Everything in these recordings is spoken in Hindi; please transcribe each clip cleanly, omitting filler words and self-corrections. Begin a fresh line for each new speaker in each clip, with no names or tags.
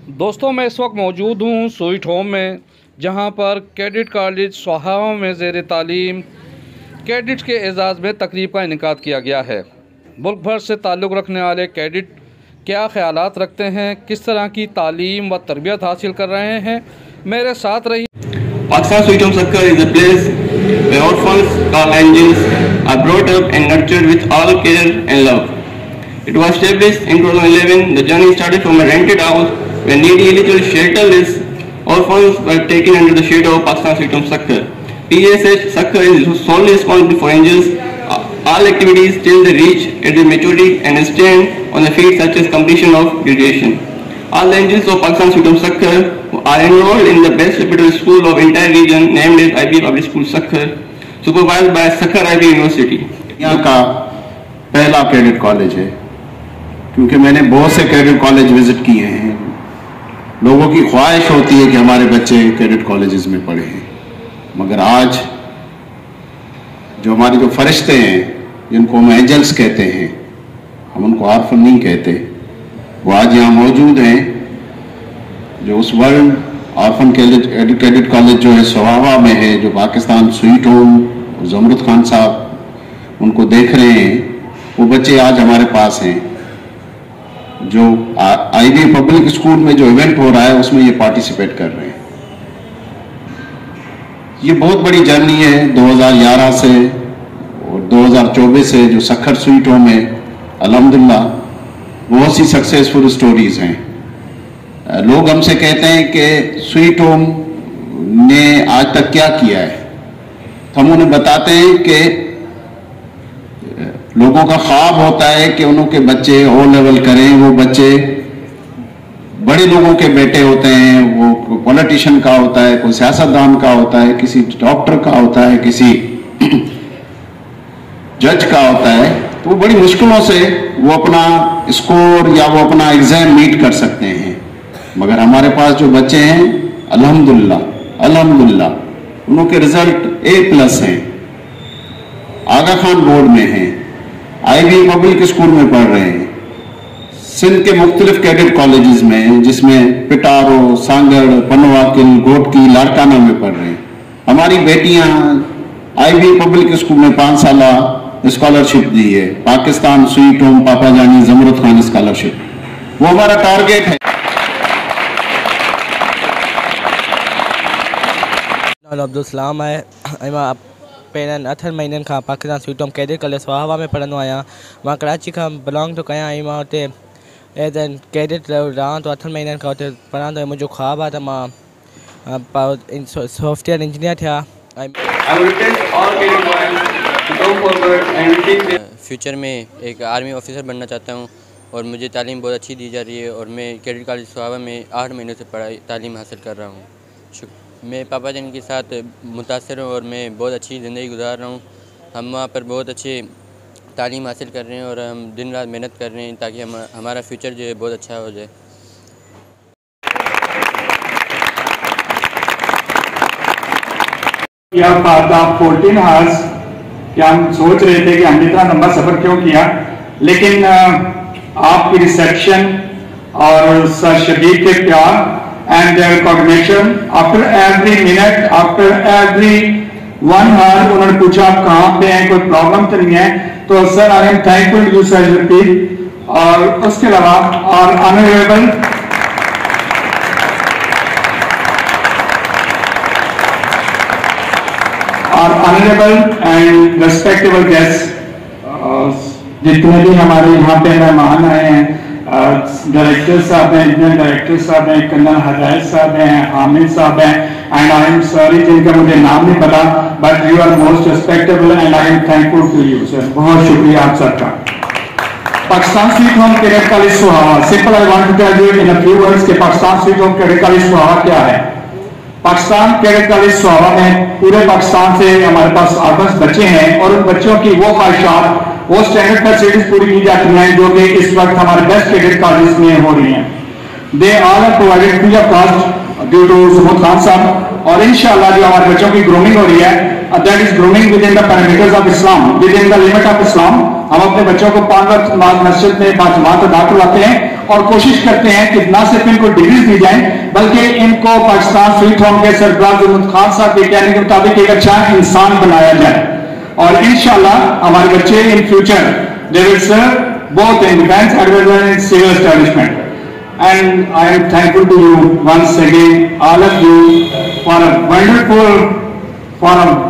दोस्तों, मैं इस वक्त मौजूद हूँ स्वीट होम में, जहाँ पर कैडेट कॉलेज स्वाहावा में ज़ेर तालीम कैडेट्स के एजाज़ में तकरीब का इनेकाद किया गया है। मुल्क भर से ताल्लुक़ रखने वाले कैडेट क्या ख़यालात रखते हैं, किस तरह की तालीम व तरबियत हासिल कर रहे हैं, मेरे साथ रही।
Pakistan Sweet Home Succor is a place where orphans called angels are brought up and nurtured with all care and love. It was established in 2011. The journey started from a rented house where needy, illegal, shelterless orphans were taken under the shade of Pakistan Sweet Home Succor. PSH Succor is solely responsible for angels, all activities till they reach at their maturity and stand on the feet such as completion of graduation. All the angels of Pakistan Sweet Home Succor are enrolled in the best reputed school of entire region, named as IB Public School Succor, supervised by Succor IB University.
यहाँ का पहला कैडेट कॉलेज है, क्योंकि मैंने बहुत से कैडेट कॉलेज विजिट किए हैं। लोगों की ख्वाहिश होती है कि हमारे बच्चे कैडेट कॉलेजेस में पढ़े हैं, मगर आज जो हमारे जो फरिश्ते हैं, जिनको हम एंजल्स कहते हैं, हम उनको आर्फन नहीं कहते, वो आज यहाँ मौजूद हैं। जो उस वर्ल्ड आर्फन कैडेट कॉलेज जो है स्वाहावा में है, जो पाकिस्तान स्वीट होम जमरुद खान साहब उनको देख रहे हैं, वो बच्चे आज हमारे पास हैं। जो आईबी पब्लिक स्कूल में जो इवेंट हो रहा है उसमें ये पार्टिसिपेट कर रहे हैं। ये बहुत बड़ी जर्नी है 2011 से और 2024 से जो सखर स्वीट होम है, अल्हम्दुलिल्लाह बहुत सी सक्सेसफुल स्टोरीज हैं। लोग हमसे कहते हैं कि स्वीट होम ने आज तक क्या किया है, तो हम उन्हें बताते हैं कि लोगों का ख्वाब होता है कि उनके बच्चे ओ लेवल करें, वो बच्चे बड़े लोगों के बेटे होते हैं, वो पॉलिटिशियन का होता है, कोई सियासतदान का होता है, किसी डॉक्टर का होता है, किसी जज का होता है, तो वो बड़ी मुश्किलों से वो अपना स्कोर या वो अपना एग्जाम मीट कर सकते हैं। मगर हमारे पास जो बच्चे हैं, अल्हम्दुलिल्लाह उनके रिजल्ट A+ हैं, आगा खान बोर्ड में हैं, आईबी पब्लिक स्कूल में पढ़ रहे हैं, सिंध के मुख्तलिफ कैडेट कॉलेजेस में, जिसमें पिटारो, सांगड़, पनवाकिल, गोटकी, लाड़काना में पढ़ रहे हैं। हमारी बेटियां आईबी पब्लिक स्कूल में 5 साल स्कॉलरशिप दी है, पाकिस्तान स्वीट होम पापा जानी जमरुद खान स्कॉलरशिप, वो हमारा टारगेट है।
अब्दुल सलाम है, पहिरनि 8 महीननि खां Pakistan sweet home cadet college स्वाहावा में पढ़ंदो आहियां। मां कराची खां बिलोंग थो कयां ऐं मां हुते एज एन कैडेट रहां थो 8 महीननि खां हुते पढ़ां थो। मुंहिंजो ख्वाबु आहे त मां सॉफ्टवेयर इंजीनियर थिया।
फ्यूचर में एक आर्मी ऑफिसर बनना चाहता हूँ और मुझे तालीम बहुत अच्छी दी जा रही है और मैं कैडेट कॉलेज स्वाहावा में 8 महीनों से तालीम हासिल कर रहा हूँ। मैं पापा जान के साथ मुतासर हूँ और मैं बहुत अच्छी ज़िंदगी गुजार रहा हूँ। हम वहाँ पर बहुत अच्छे तालीम हासिल कर रहे हैं और हम दिन रात मेहनत कर रहे हैं ताकि हमारा फ्यूचर जो है बहुत अच्छा हो जाए।
आप 14 आवर्स क्या हम सोच रहे थे कि हमने इतना लंबा सफ़र क्यों किया, लेकिन आपकी रिसेप्शन और सर शबीर के प्यार and their coordination, after every minute, after every 1 hour उन्होंने पूछा आप कहाँ पे हैं, कोई प्रॉब्लम तो नहीं है, तो sir I am thankful to sir repeat. और उसके अलावा और ऑनरेबल एंड रेस्पेक्टेबल गेस्ट, जितने भी हमारे यहाँ पे मेहमान आए हैं, डायरेक्टर साहब हैं, इंजीनियर डायरेक्टर साहब हैं, कर्नल हदायत साहब हैं, हामिद साहब हैं, एंड आई एम सॉरी जिनका मुझे नाम नहीं पता, but you are most respectable and I am thankful to you sir. बहुत शुक्रिया आप सबका। Pakistan sweet home cadet college स्वाहावा, simple I want to tell you in a few words कि Pakistan sweet home cadet college स्वाहावा क्या है। पाकिस्तान कैडेट कॉलेज स्वाहावा में पूरे पाकिस्तान से हमारे पास 8 बच्चे हैं और उन बच्चों की वो ख्वाहिशात, वो स्टैंडर्ड फैसिलिटीज पूरी की जाती हैं जो कि इस वक्त हमारे बेस्ट कैडेट कॉलेज में हो रही हैं। They all are provided free of cost due to Jamrud Khan साहब, और इंशाल्लाह जो हमारे बच्चों की ग्रूमिंग हो रही है, that is grooming with in the parameters of Islam, with in the limit of Islam. हम अपने बच्चों को 5 वक्त मस्जिद में 5 जमात अदा करवाते हैं और कोशिश करते हैं कि ना सिर्फ इनको डिग्रीज दी जाए बल्कि इनको पाकिस्तान स्वीट होम के सरबराह खान साहब के कहने के मुताबिक एक अच्छा इंसान बनाया जाए। और इंशाल्लाह हमारे बच्चे in future they will serve both in defense as well as in civil establishment. And I am thankful to you once again, all of you, for a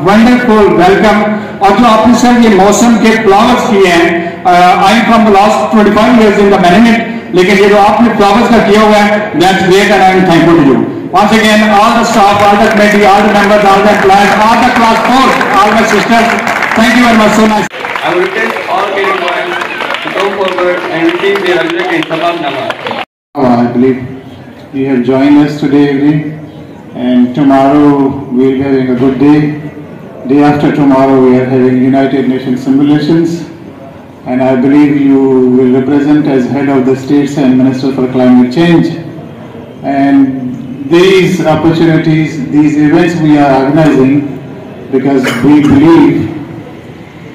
wonderful welcome. और जो आपने सर ये मौसम के फ्लावर्स किए हैं, I am from the last 25 years in the management, लेकिन ये जो आपने फ्लावर्स का किया हुआ है, that's great and I am thankful to you. Once again, all the staff, all the committee, all the members, all the employees, all the class 4, all my sisters, thank you very much. So nice.
I would request all cadet boys to come forward and receive their Hazrat in Sabab Nama.
I believe you have joined us today evening, and tomorrow we will be having a good day. Day after tomorrow we are having United Nations simulations, and I believe you will represent as head of the states and Minister for Climate Change. And these opportunities, these events we are organizing because we believe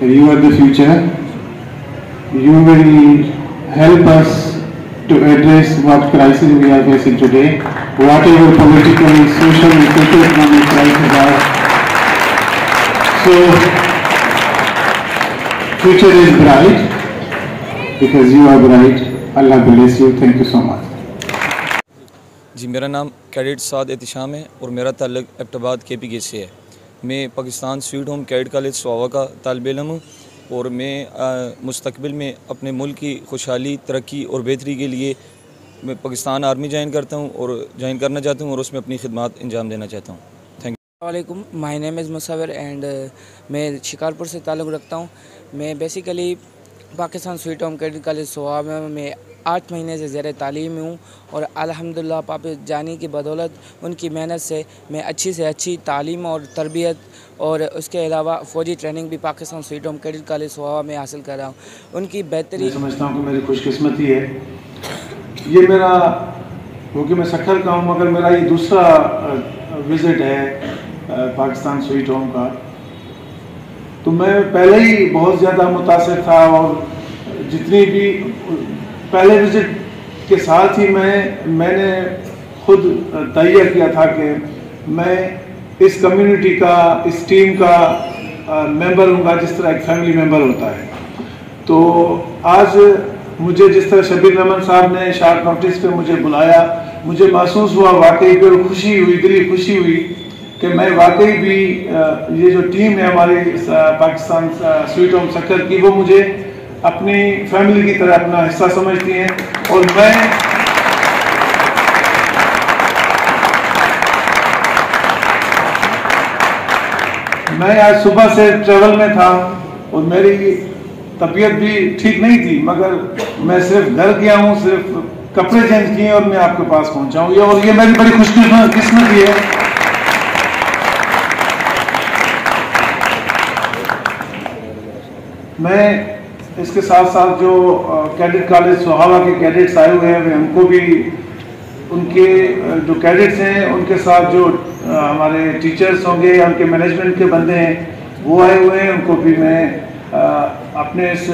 that you are the future. You will help us to address what crisis we are facing today, whatever political, social and socio-economic crises are. So, future is bright because you are bright. Allah bless you. Thank you so much.
जी, मेरा नाम कैडेट साद एहतिशाम है और मेरा ताल्लुक एबटाबाद KPK से है। मैं Pakistan sweet home cadet college स्वावा का तालिब इल्म हूँ और मैं मुस्तकबिल में अपने मुल्क की खुशहाली, तरक्की और बेहतरी के लिए मैं पाकिस्तान आर्मी ज्वाइन करता हूँ और ज्वाइन करना चाहता हूँ और उसमें अपनी खिदमत अंजाम देना चाहता हूँ। Thank you.
वालेकुम, my name is Musawwir and मैं शिकारपुर से ताल्लुक़ रखता हूँ। मैं basically Pakistan sweet home cadet college स्वावा में 8 महीने से ज़ेर तालीम हूँ और अल्हम्दुलिल्लाह पापा जानी की बदौलत उनकी मेहनत से मैं अच्छी से अच्छी तालीम और तरबियत और उसके अलावा फ़ौजी ट्रेनिंग भी Pakistan sweet home cadet college स्वावा में हासिल कर रहा हूँ। उनकी बेहतरी
समझता हूँ कि मेरी खुशकिस्मती है। ये मेरा, क्योंकि मैं सखर का हूँ, मगर मेरा ये दूसरा विज़िट है पाकिस्तान स्वीट होम का। तो मैं पहले ही बहुत ज़्यादा मुतासिर था और जितनी भी पहले विज़िट के साथ ही मैंने खुद तैयार किया था कि मैं इस कम्युनिटी का, इस टीम का मेंबर हूँगा जिस तरह एक फैमिली मेंबर होता है। तो आज मुझे जिस तरह शबीर रहमान साहब ने शार्ट नोटिस पे मुझे बुलाया, मुझे महसूस हुआ वाकई भी, खुशी हुई, दिली खुशी हुई कि मैं वाकई भी ये जो टीम है हमारी पाकिस्तान स्वीट होम सेक्टर की, वो मुझे अपनी फैमिली की तरह अपना हिस्सा समझती हैं। और मैं आज सुबह से ट्रेवल में था और मेरी तबीयत भी ठीक नहीं थी, मगर मैं सिर्फ घर गया हूँ, सिर्फ कपड़े चेंज किए और मैं आपके पास पहुँचा हूँ। और ये मेरी बड़ी खुशकिस्मती है। मैं इसके साथ साथ जो कैडेट कॉलेज सोहावा के कैडेट्स आए हुए हैं, मैं उनको भी, उनके जो कैडेट्स हैं उनके साथ जो हमारे टीचर्स होंगे या उनके मैनेजमेंट के बंदे हैं वो आए हुए हैं, उनको भी मैं अपने इस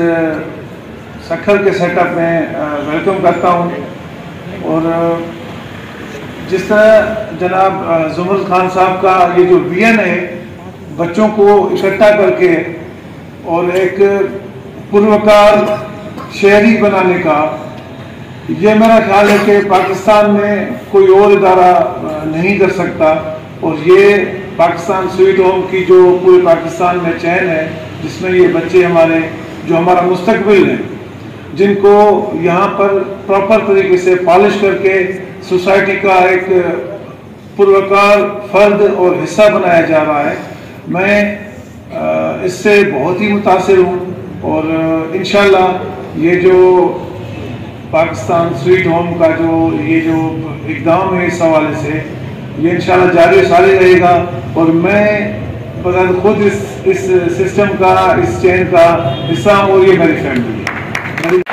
सखर के सेटअप में वेलकम करता हूँ। और जिस तरह जनाब जुमर खान साहब का ये जो विजन है बच्चों को इकट्ठा करके और एक पुरवकार शहरी बनाने का, ये मेरा ख्याल है कि पाकिस्तान में कोई और इदारा नहीं कर सकता। और ये पाकिस्तान स्वीट होम की जो पूरे पाकिस्तान में चैन है जिसमें ये बच्चे हमारे, जो हमारा मुस्तकबिल है, जिनको यहाँ पर प्रॉपर तरीके से पॉलिश करके सोसाइटी का एक पुरवकार फर्द और हिस्सा बनाया जा रहा है, मैं इससे बहुत ही मुतासिर हूँ। और इंशाल्लाह ये जो पाकिस्तान स्वीट होम का जो ये जो इक़दाम है इस हवाले से, ये इंशाल्लाह जारी सारी रहेगा। और मैं खुद इस सिस्टम का, इस चेन का हिस्सा हूँ और ये मेरी फैमिली है।